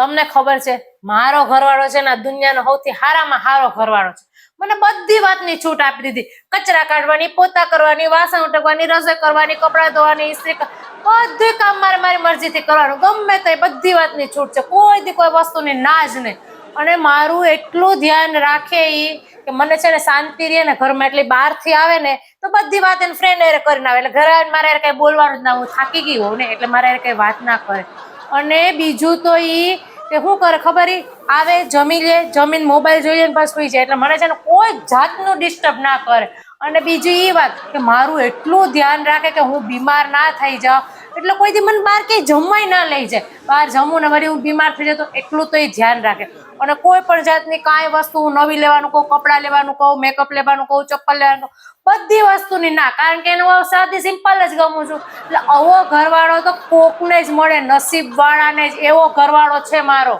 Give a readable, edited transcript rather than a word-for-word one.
તમને ખબર છે મારો ઘરવાળો છે ને દુનિયાનો સૌથી સારામાં સારો ઘરવાળો છે. મને બધી વાતની છૂટ આપી દીધી. કચરા કાઢવાની, પોતા કરવાની, વાસણ ઉટકવાની, રસોઈ કરવાની, કપડાં ધોવાની, ઇસ્ત્રી બધું કામ મારી મરજીથી કરવાનું. ગમે તે બધી વાતની છૂટ છે. કોઈ દી કોઈ વસ્તુની ના જ નહીં. અને મારું એટલું ધ્યાન રાખે ઈ કે મને છે ને શાંતિ રહે ને ઘરમાં. એટલે બહારથી આવે ને તો બધી વાત એને ફ્રેન્ડ હારે કરીને આવે. એટલે ઘરે આવીને મારે કઈ બોલવાનું જ ના. હું થાકી ગઈ હોઉં ને એટલે મારે કઈ વાત ના કરે. અને બીજું તો ઈ કે શું કરે ખબર? ઈ આવે, જમી લે, જમીને મોબાઈલ જોઈએ ને બસ સુઈ જાય. એટલે મને છે ને કોઈ જાતનું ડિસ્ટર્બ ના કરે. અને બીજી ઈ વાત કે મારું એટલું ધ્યાન રાખે કે હું બીમાર ના થઈ જાઉં. એટલે કોઈ દી મને બહાર ક્યાંય જમવાય ના લઈ જાય. બહાર જમું ને વળી હું બીમાર થઈ જાઉં તો એટલું તો એ ધ્યાન રાખે. અને કોઈ પણ જાતની કાંઈ વસ્તુ હું નવી લેવાનું કહું, કપડાં લેવાનું કહું, મેકઅપ લેવાનું કહું, ચપ્પલ લેવાનું કહું, બધી વસ્તુની ના. કારણ કે હું સાદી સિમ્પલ જ ગમું છું. એટલે આવો ઘરવાળો તો કોકને જ મળે, નસીબ વાળાને જ એવો ઘરવાળો છે મારો.